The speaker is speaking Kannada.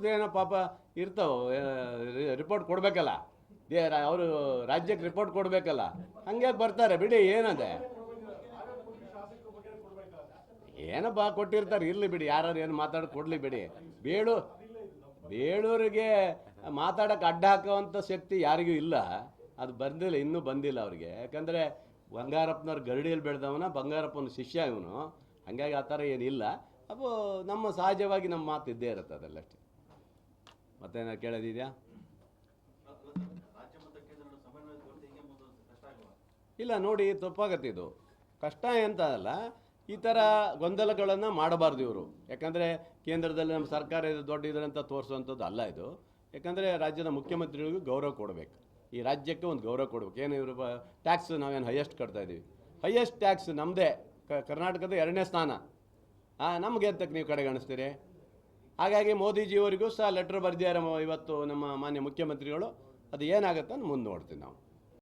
ಅವ್ರದ್ದು ಏನೋ ಪಾಪ ಇರ್ತಾವೆ, ರಿಪೋರ್ಟ್ ಕೊಡಬೇಕಲ್ಲ, ಅವರು ರಾಜ್ಯಕ್ಕೆ ರಿಪೋರ್ಟ್ ಕೊಡಬೇಕಲ್ಲ, ಹಂಗೆ ಬರ್ತಾರೆ ಬಿಡಿ, ಏನದೆ ಏನಪ್ಪ ಕೊಟ್ಟಿರ್ತಾರೆ, ಇರಲಿ ಬಿಡಿ, ಯಾರು ಏನು ಮಾತಾಡಿ ಕೊಡಲಿ ಬಿಡಿ. ಬೇಳೂರಿಗೆ ಮಾತಾಡೋಕೆ ಅಡ್ಡ ಹಾಕೋವಂಥ ಶಕ್ತಿ ಯಾರಿಗೂ ಇಲ್ಲ, ಅದು ಬಂದಿಲ್ಲ, ಇನ್ನೂ ಬಂದಿಲ್ಲ ಅವ್ರಿಗೆ. ಯಾಕಂದರೆ ಬಂಗಾರಪ್ಪನವ್ರ ಗರಡಿಯಲ್ಲಿ ಬೆಳೆದವನ, ಬಂಗಾರಪ್ಪನ ಶಿಷ್ಯ ಇವನು, ಹಾಗಾಗಿ ಆ ಥರ ಏನಿಲ್ಲ. ಅವು ನಮ್ಮ ಸಹಜವಾಗಿ ನಮ್ಮ ಮಾತು ಇದ್ದೇ ಇರುತ್ತೆ, ಅದೆಲ್ಲಷ್ಟೇ. ಮತ್ತೇನಾರು ಕೇಳೋದಿದೆಯಾ? ಇಲ್ಲ ನೋಡಿ, ತಪ್ಪಾಗತ್ತೆ ಇದು. ಕಷ್ಟ ಅಂತ ಅಲ್ಲ, ಈ ಥರ ಗೊಂದಲಗಳನ್ನು ಮಾಡಬಾರ್ದು ಇವರು. ಯಾಕಂದರೆ ಕೇಂದ್ರದಲ್ಲಿ ನಮ್ಮ ಸರ್ಕಾರ ಇದು ದೊಡ್ಡ ಇದರಂತ ತೋರಿಸುವಂಥದ್ದು ಅಲ್ಲ ಇದು. ಯಾಕಂದರೆ ರಾಜ್ಯದ ಮುಖ್ಯಮಂತ್ರಿಗಳಿಗೂ ಗೌರವ ಕೊಡಬೇಕು, ಈ ರಾಜ್ಯಕ್ಕೆ ಒಂದು ಗೌರವ ಕೊಡಬೇಕು. ಏನು ಇವರು ಟ್ಯಾಕ್ಸ್ ನಾವೇನು ಹೈಯೆಸ್ಟ್ ಕಟ್ತಾಯಿದ್ದೀವಿ, ಹೈಯೆಸ್ಟ್ ಟ್ಯಾಕ್ಸ್ ನಮ್ಮದೇ, ಕರ್ನಾಟಕದ 2ನೇ ಸ್ಥಾನ. ನಮಗೆ ಅಂತಕ್ಕೆ ನೀವು ಕಡೆಗಣಿಸ್ತೀರಿ. ಹಾಗಾಗಿ ಮೋದಿಜಿಯವರಿಗೂ ಸಹ ಲೆಟ್ರ್ ಬರೆದಿದ್ದಾರೆ ಇವತ್ತು ನಮ್ಮ ಮಾನ್ಯ ಮುಖ್ಯಮಂತ್ರಿಗಳು. ಅದು ಏನಾಗುತ್ತೆ ಅಂತ ಮುಂದೆ ನೋಡ್ತೀವಿ ನಾವು.